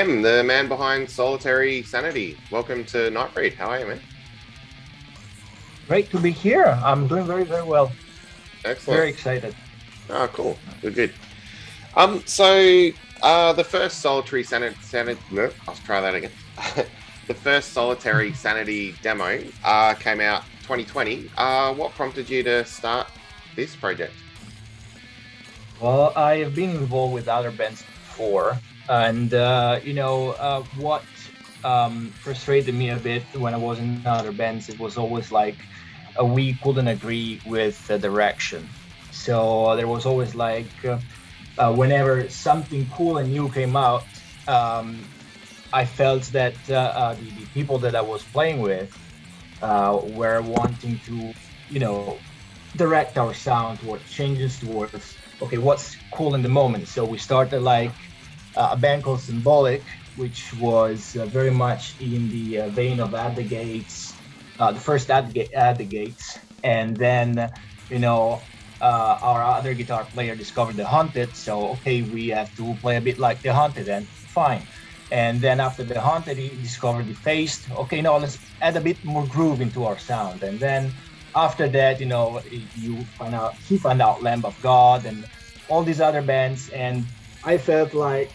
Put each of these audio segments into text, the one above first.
Cam, the man behind Solitary Sanity. Welcome to Nightbreed. How are you, man? Great to be here. I'm doing very, very well. Excellent. Very excited. Oh, cool. Good. The first Solitary Sanity, no, I'll try that again. The first Solitary Sanity demo came out 2020. What prompted you to start this project? Well, I have been involved with other bands before, and what frustrated me a bit when I was in other bands, it was always like we couldn't agree with the direction. So there was always like whenever something cool and new came out, um, I felt that the people that I was playing with were wanting to, you know, direct our sound towards changes towards okay, what's cool in the moment. So we started like a band called Symbolic, which was very much in the vein of At the Gates, the first At the Gates, and then you know. Our other guitar player discovered the Haunted, so okay, we have to play a bit like the Haunted, and fine. And then after the Haunted, he discovered the Faced. Okay, now let's add a bit more groove into our sound. And then after that, you find out he found out Lamb of God and all these other bands, and I felt like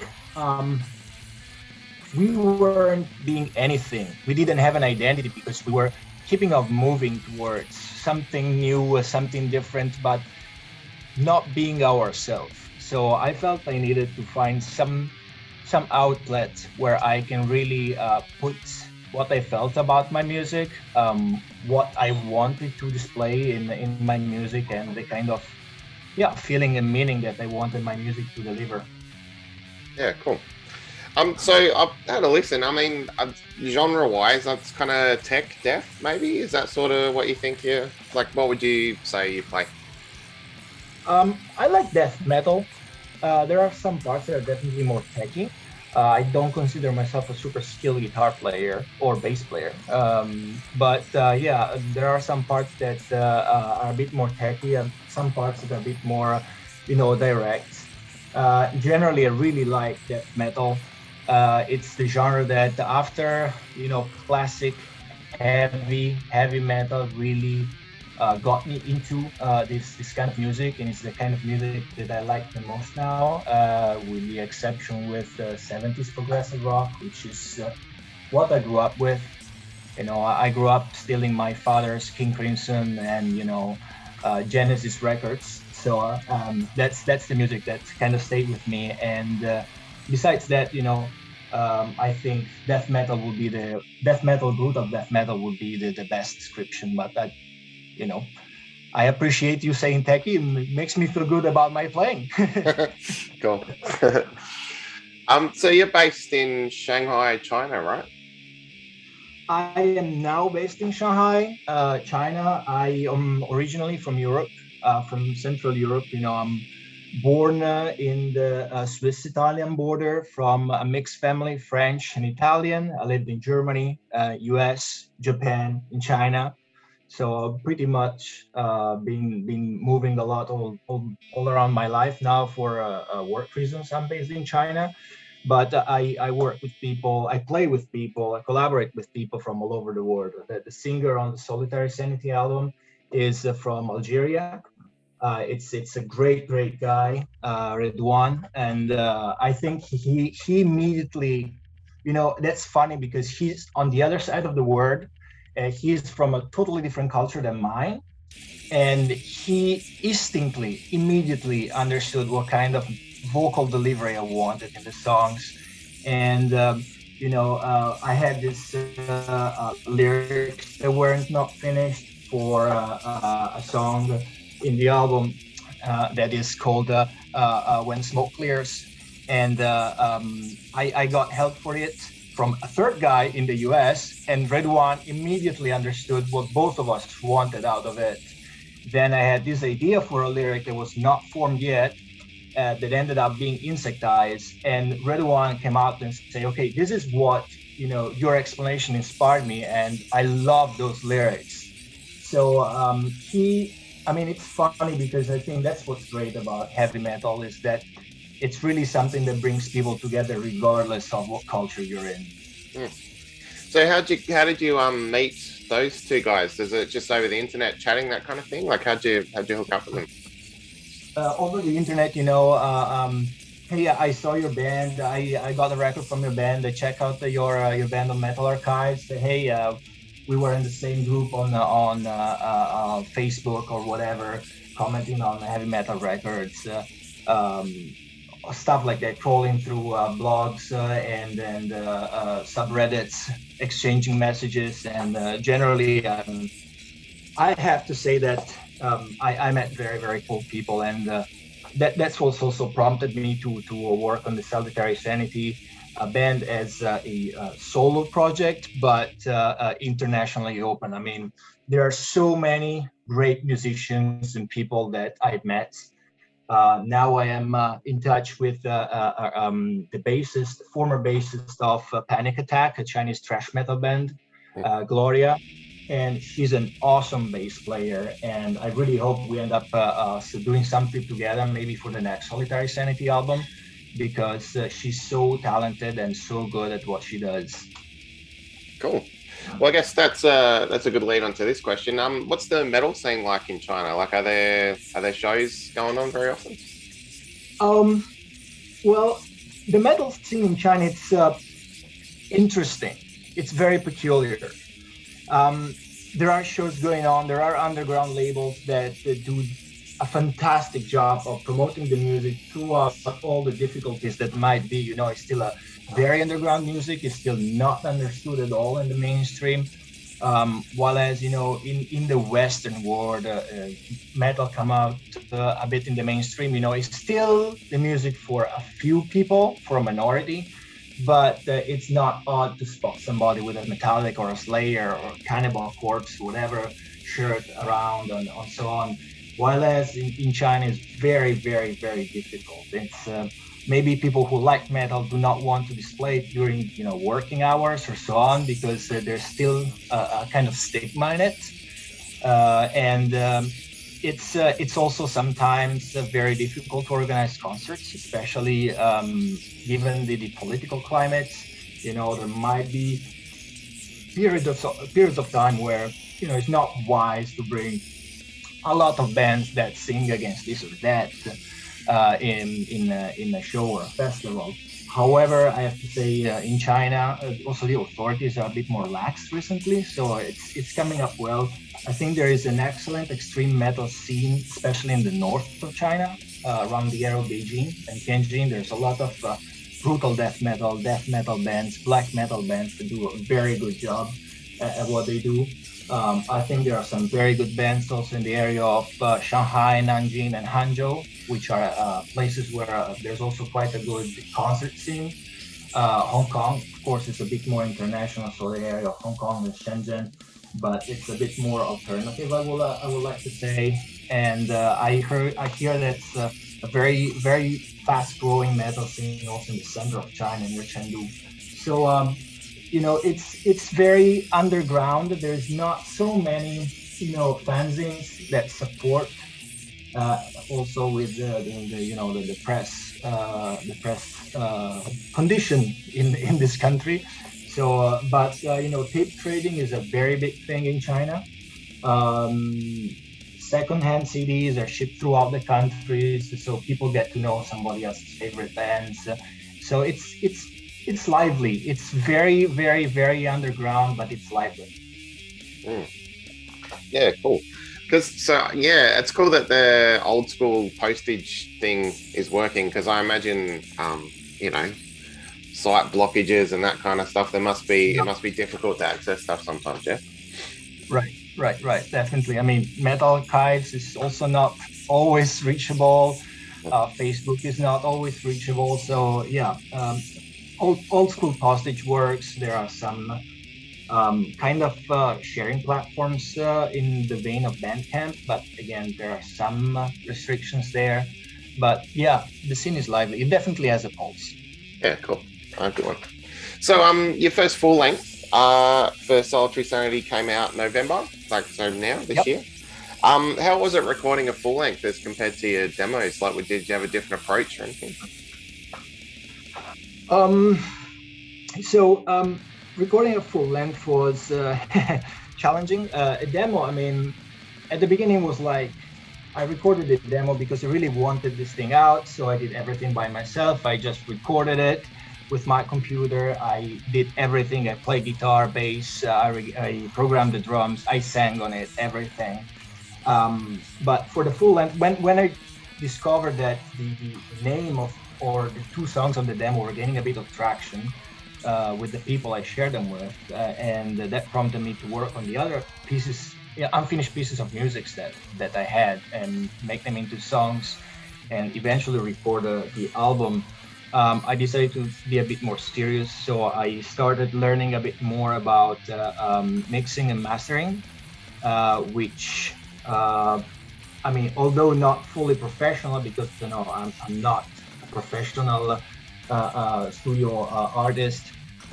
we weren't being anything. We didn't have an identity because we were keeping on moving towards something new, something different, but not being ourselves. So I felt I needed to find some outlet where I can really put what I felt about my music, what I wanted to display in my music, and the kind of feeling and meaning that I wanted my music to deliver. Yeah, cool. So I've had a listen. I mean, genre-wise, that's kind of tech death, maybe. Is that sort of what you think? You like? What would you say you play? I like death metal. There are some parts that are definitely more techy. I don't consider myself a super skilled guitar player or bass player. But there are some parts that are a bit more techy and some parts that are a bit more, direct. Generally, I really like death metal. It's the genre that after, classic heavy metal really got me into this kind of music, and it's the kind of music that I like the most now, with the exception with 70s progressive rock, which is what I grew up with. I grew up stealing my father's King Crimson and Genesis records. So that's the music that kind of stayed with me. And besides that, I think death metal, brutal death metal would be the best description. But you know, I appreciate you saying techie. It makes me feel good about my playing. Cool. So you're based in Shanghai, China, right? I am now based in Shanghai, China. I am originally from Europe, from Central Europe. I'm born in the Swiss-Italian border from a mixed family, French and Italian. I lived in Germany, US, Japan, in China. So pretty much been moving a lot all around my life now for work reasons. I'm based in China, but I work with people, I play with people, I collaborate with people from all over the world. The singer on the Solitary Sanity album is from Algeria. It's a great guy, Redouane, and I think he immediately, that's funny because he's on the other side of the world. He's from a totally different culture than mine, and he instantly, immediately understood what kind of vocal delivery I wanted in the songs. And I had this lyrics that weren't not finished for a song in the album that is called "When Smoke Clears," and I got help for it from a third guy in the US, and Redouane immediately understood what both of us wanted out of it. Then I had this idea for a lyric that was not formed yet, that ended up being Insect Eyes. And Redouane came out and say, okay, this is what, your explanation inspired me. And I love those lyrics. So it's funny because I think that's what's great about heavy metal is that it's really something that brings people together regardless of what culture you're in. Mm. So how did you meet those two guys? Is it just over the internet chatting, that kind of thing? Like how'd you hook up with them? Over the internet, hey, I saw your band. I got a record from your band. I check out your band on Metal Archives. Hey, we were in the same group on Facebook or whatever, commenting on heavy metal records, stuff like that, trolling through blogs and subreddits, exchanging messages, and generally, I have to say that I met very, very cool people, and that's what's also prompted me to work on the Salutary Sanity band as a solo project, but internationally open. I mean, there are so many great musicians and people that I've met. Now I am in touch with the bassist, former bassist of Panic Attack, a Chinese thrash metal band, Gloria, and she's an awesome bass player. And I really hope we end up doing something together, maybe for the next Solitary Sanity album, because she's so talented and so good at what she does. Cool. Well, I guess that's a good lead on to this question. What's the metal scene like in China? Like, are there shows going on very often? Well, the metal scene in China, it's interesting. It's very peculiar. There are shows going on. There are underground labels that do a fantastic job of promoting the music throughout all the difficulties that might be. It's still a very underground music. It's still not understood at all in the mainstream. While as in the Western world, metal come out a bit in the mainstream. It's still the music for a few people, for a minority, but it's not odd to spot somebody with a Metallic or a Slayer or Cannibal Corpse, whatever shirt around and so on. While as in China is very, very, very difficult. It's maybe people who like metal do not want to display it during working hours or so on, because there's still a kind of stigma in it, and it's also sometimes very difficult to organize concerts, especially given the political climate. There might be periods of time where it's not wise to bring a lot of bands that sing against this or that in a show or a festival. However, I have to say in China, also the authorities are a bit more lax recently, so it's coming up well. I think there is an excellent extreme metal scene, especially in the north of China, around the area of Beijing and Tianjin. There's a lot of brutal death metal bands, black metal bands that do a very good job at what they do. I think there are some very good bands also in the area of Shanghai, Nanjing, and Hangzhou, which are places where there's also quite a good concert scene. Hong Kong, of course, is a bit more international, so the area of Hong Kong and Shenzhen, but it's a bit more alternative, I would like to say. And I hear that's a very, very fast-growing metal scene also in the center of China, near Chengdu. So it's very underground. There's not so many fanzines that support. Also with the press condition in this country. So, but tape trading is a very big thing in China. Secondhand CDs are shipped throughout the countries, so people get to know somebody else's favorite bands. So it's lively. It's very, very, very underground, but it's lively. Yeah, cool. It's cool that the old school postage thing is working, because I imagine, site blockages and that kind of stuff. It must be difficult to access stuff sometimes. Yeah. Right. Definitely. I mean, Metal Archives is also not always reachable. Facebook is not always reachable. So yeah, old school postage works. There are some kind of sharing platforms in the vein of Bandcamp, but again, there are some restrictions there. But yeah, the scene is lively. It definitely has a pulse. Yeah, cool. Good one. So, your first full length for Solitary Sanity came out November, this year. How was it recording a full length as compared to your demos? Like, did you have a different approach or anything? Um, so recording a full length was challenging. A demo, I mean, at the beginning was like I recorded the demo because I really wanted this thing out. So I did everything by myself. I just recorded it with my computer. I did everything. I played guitar, bass. I programmed the drums. I sang on it, everything. But for the full length, when I discovered that the name of or the two songs on the demo were gaining a bit of traction with the people I shared them with, and that prompted me to work on the other pieces, unfinished pieces of music that I had, and make them into songs, and eventually record the album. I decided to be a bit more serious, so I started learning a bit more about mixing and mastering, which I mean, although not fully professional, because I'm not a professional studio artist,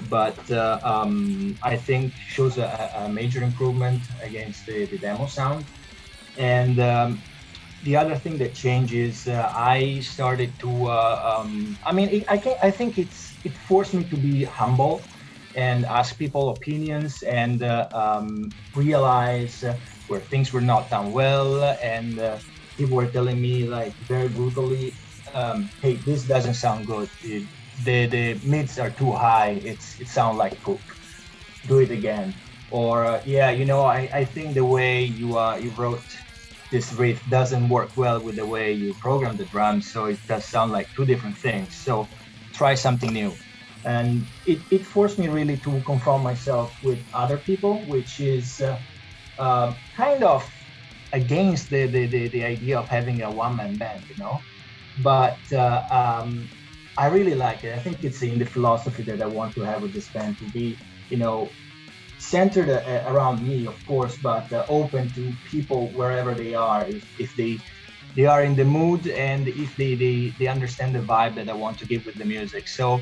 but I think shows a major improvement against the demo sound. And the other thing that changes, I started to. I mean, I think it forced me to be humble and ask people opinions and realize where things were not done well, and people were telling me like very brutally, "Hey, this doesn't sound good. The mids are too high. It sounds like poop. Do it again." Or yeah, I think the way you wrote this riff doesn't work well with the way you program the drums, so it does sound like two different things. So try something new. And it forced me really to confront myself with other people, which is kind of against the idea of having a one-man band. But I really like it. I think it's in the philosophy that I want to have with this band, to be, you know, centered around me, of course, but open to people wherever they are. If they are in the mood, and if they understand the vibe that I want to give with the music. So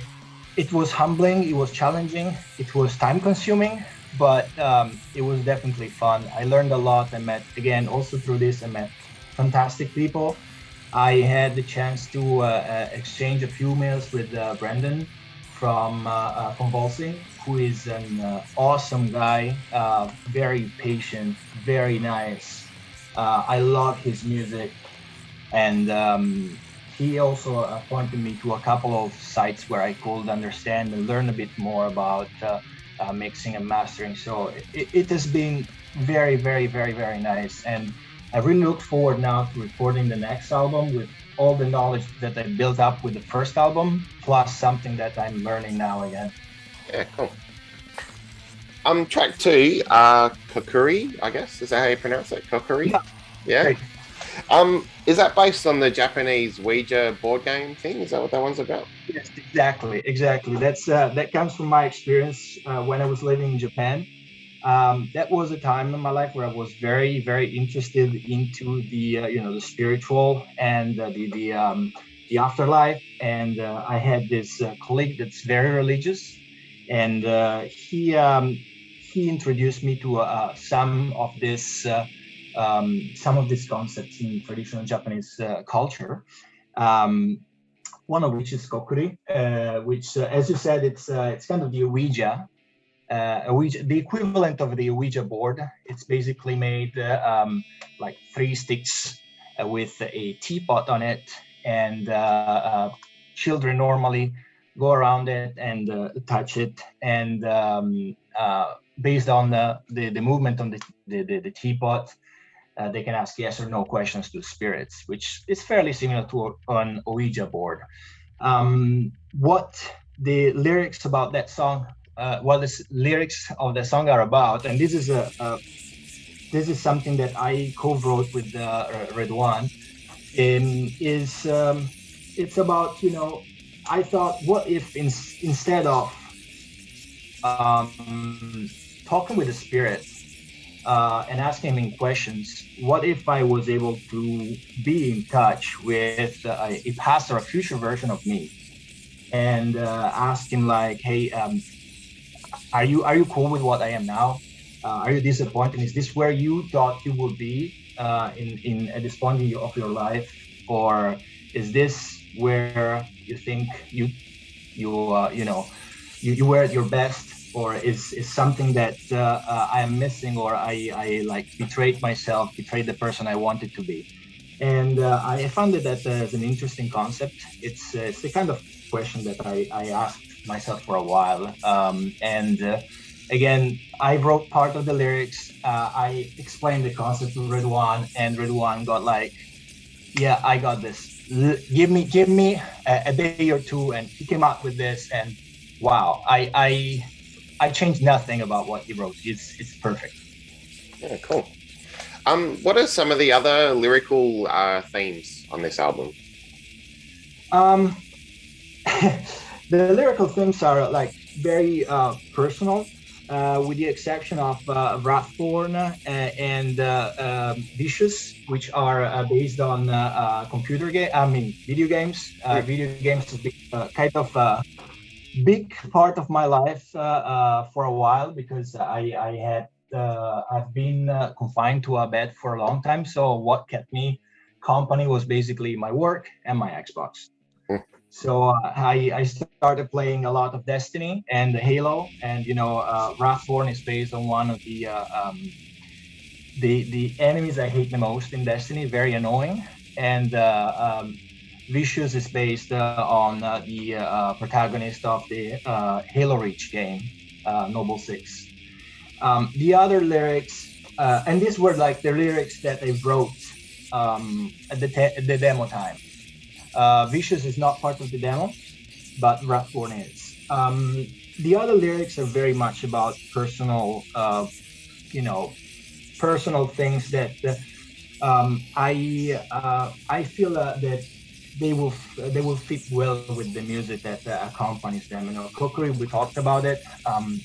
it was humbling, it was challenging, it was time consuming, but it was definitely fun. I learned a lot. I met, again, also through this, I met fantastic people. I had the chance to exchange a few mails with Brendan from Convulsing, who is an awesome guy, very patient, very nice. I love his music, and he also pointed me to a couple of sites where I could understand and learn a bit more about mixing and mastering. So it has been very, very, very, very nice. And I really look forward now to recording the next album with all the knowledge that I built up with the first album, plus something that I'm learning now again. Yeah, cool. Track two, Kokuri, I guess. Is that how you pronounce it? Kokuri? Yeah, Yeah. great. Is that based on the Japanese Ouija board game thing? Is that what that one's about? Yes, exactly, exactly. That comes from my experience when I was living in Japan. That was a time in my life where I was very, very interested into the spiritual and the afterlife. And I had this colleague that's very religious, and he introduced me to some of these concepts in traditional Japanese culture. Um, One of which is kokuri, which, as you said, it's kind of the Ouija, the equivalent of the Ouija board. It's basically made like three sticks with a teapot on it, and children normally go around it and touch it, and based on the movement on the teapot, they can ask yes or no questions to spirits, which is fairly similar to an Ouija board. What the lyrics about that song, what the lyrics of the song are about, and this is something that I co-wrote with Redwan, is it's about, I thought, what if instead of talking with the spirit and asking him questions, what if I was able to be in touch with a past or a future version of me, and ask him like, hey, are you cool with what I am now? Are you disappointed? Is this where you thought you would be in at this point of your life, or is this where you think you know, you were at your best, or is something that I am missing, or I like betrayed myself, betrayed the person I wanted to be. And I found it that as an interesting concept. It's the kind of question that I asked myself for a while. And again, I wrote part of the lyrics. I explained the concept to Redwan, and Redwan got like, yeah, I got this. Give me a day or two, and he came up with this, and wow, I changed nothing about what he wrote. It's perfect. Yeah, cool. What are some of the other lyrical themes on this album? Um, the lyrical themes are like very personal, with the exception of Wrathborn and Vicious, which are based on computer game. I mean, video games. Video games has been kind of big part of my life for a while, because I had I've been confined to a bed for a long time. So what kept me company was basically my work and my Xbox. So I started playing a lot of Destiny and Halo, and Wrathborn is based on one of the enemies I hate the most in Destiny, very annoying, and Vicious is based on the protagonist of the Halo Reach game, Noble Six. The other lyrics, and these were like the lyrics that I wrote at the demo time. Vicious is not part of the demo, but Rapborn is. The other lyrics are very much about personal, personal things that I feel that they will fit well with the music that accompanies them. Cookery, we talked about it.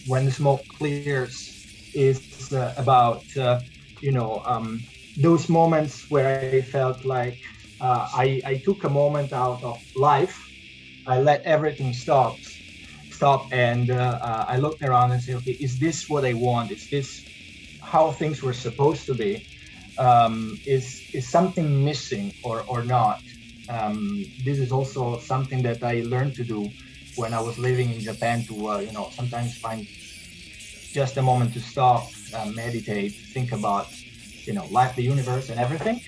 When the smoke clears is about those moments where I felt like I took a moment out of life. I let everything stop, and I looked around and said, okay, is this what I want? Is this how things were supposed to be? Is something missing or not? This is also something that I learned to do when I was living in Japan, to sometimes find just a moment to stop, meditate, think about life, the universe, and everything,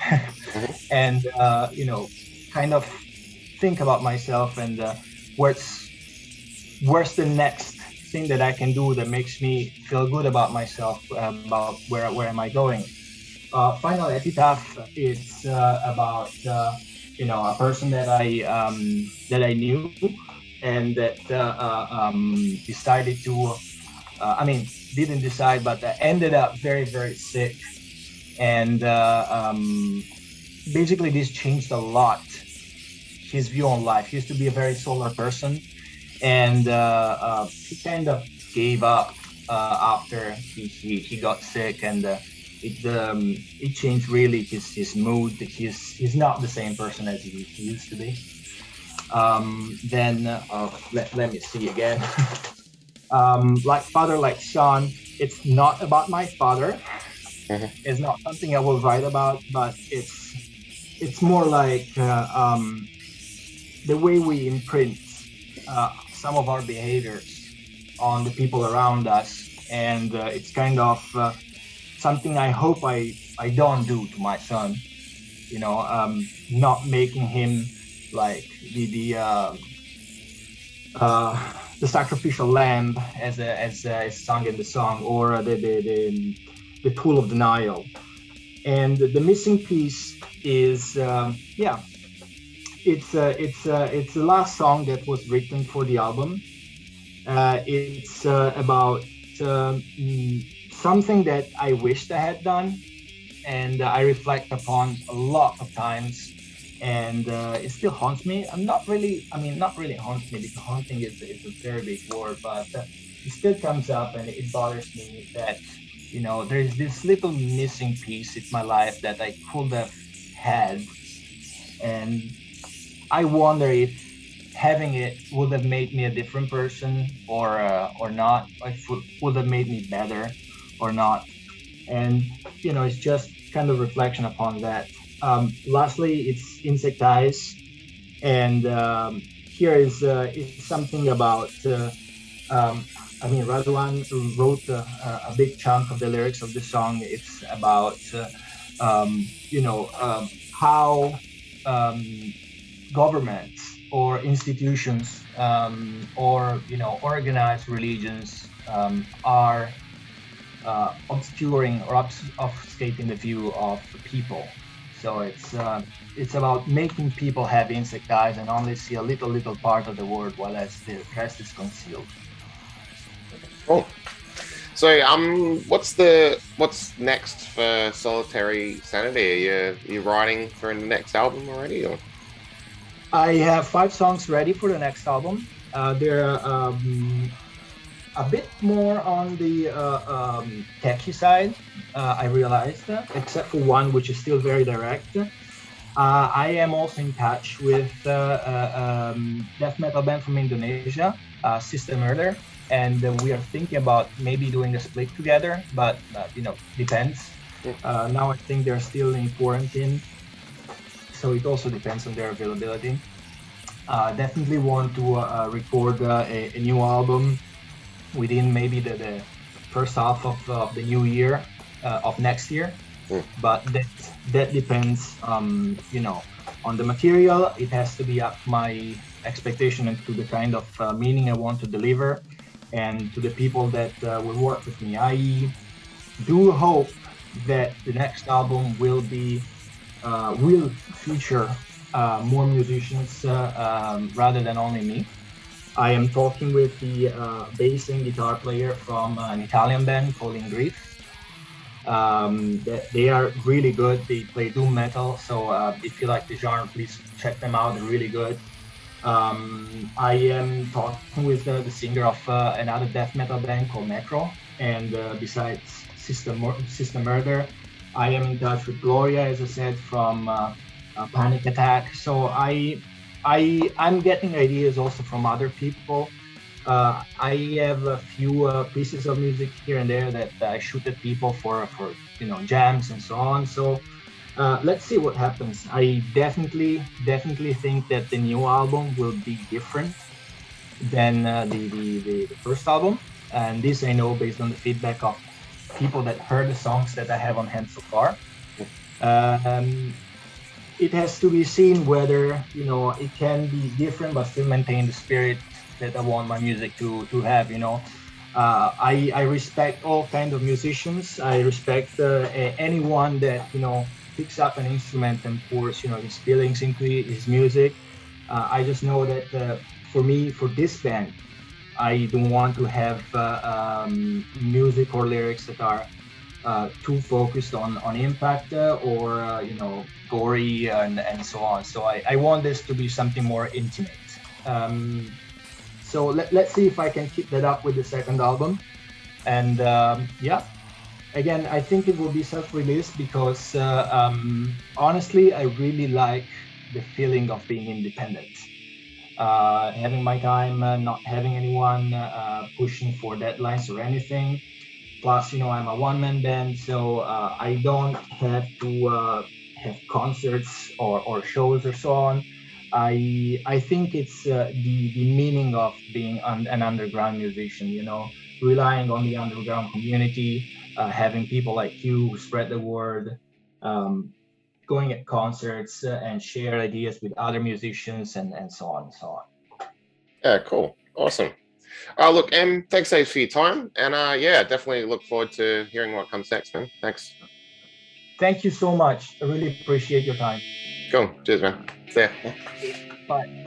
and kind of think about myself, and where's the next thing that I can do that makes me feel good about myself, about where am I going. Final Epitaph is about a person that I knew, and that decided to didn't decide, but ended up very, very sick. And basically this changed a lot his view on life. He used to be a very solar person, and he kind of gave up after he got sick, and it changed really his mood. He's not the same person as he used to be. Then let me see again. Like Father, Like Son, it's not about my father. It's not something I will write about, but it's more like the way we imprint some of our behaviors on the people around us, and it's kind of something I hope I don't do to my son. Not making him like the sacrificial lamb, as sung in the song, or the tool of denial. And the missing piece is it's the last song that was written for the album. It's about something that I wished I had done, and I reflect upon a lot of times, and it still haunts me. Not really haunts me, because haunting is a very big word, but it still comes up, and it bothers me that there's this little missing piece in my life that I could have had, and I wonder if having it would have made me a different person, or not. If it would have made me better or not. And it's just kind of reflection upon that. Lastly, it's Insect Eyes, and here is something about. Um, I mean, Radwan wrote a big chunk of the lyrics of the song. It's about how um, governments or institutions or organized religions are obscuring or obfuscating the view of the people. So it's about making people have insect eyes and only see a little part of the world, while as the rest is concealed. Cool. So, what's next for Solitary Sanity? Are you writing for the next album already, or? I have 5 songs ready for the next album. They're a bit more on the catchy side, I realized, except for one which is still very direct. I am also in touch with death metal band from Indonesia, System Murder, and we are thinking about maybe doing a split together, but depends. Now I think they're still in quarantine, so it also depends on their availability. Definitely want to record a new album within maybe the first half of the new year of next year. But that depends, on the material. It has to be up to my expectation and to the kind of meaning I want to deliver, and to the people that will work with me. I do hope that the next album will feature more musicians rather than only me. I am talking with the bass and guitar player from an Italian band called In Grief. They are really good. They play doom metal, so if you like the genre, please check them out. They're really good. I am talking with the singer of another death metal band called Necro, and besides System Murder, I am in touch with Gloria, as I said, from Panic Attack. So I'm getting ideas also from other people. I have a few pieces of music here and there that I shoot at people for jams and so on. So let's see what happens. I definitely think that the new album will be different than the first album, and this I know based on the feedback of people that heard the songs that I have on hand so far. It has to be seen whether it can be different but still maintain the spirit that I want my music to have. I respect all kinds of musicians. I respect anyone that picks up an instrument and pours his feelings into his music. I just know that for me, for this band, I don't want to have music or lyrics that are too focused on impact or gory and so on. So I want this to be something more intimate. So let's see if I can keep that up with the second album. And yeah, again, I think it will be self-released because honestly, I really like the feeling of being independent. Having my time, not having anyone pushing for deadlines or anything. Plus, I'm a one-man band, so I don't have to have concerts or shows or so on. I think it's the meaning of being an underground musician, relying on the underground community, having people like you who spread the word, going at concerts and share ideas with other musicians and so on and so on. Yeah, cool. Awesome. Look, Em, thanks for your time. And yeah, definitely look forward to hearing what comes next, man. Thanks. Thank you so much. I really appreciate your time. Cool. Cheers, man. See ya. Bye.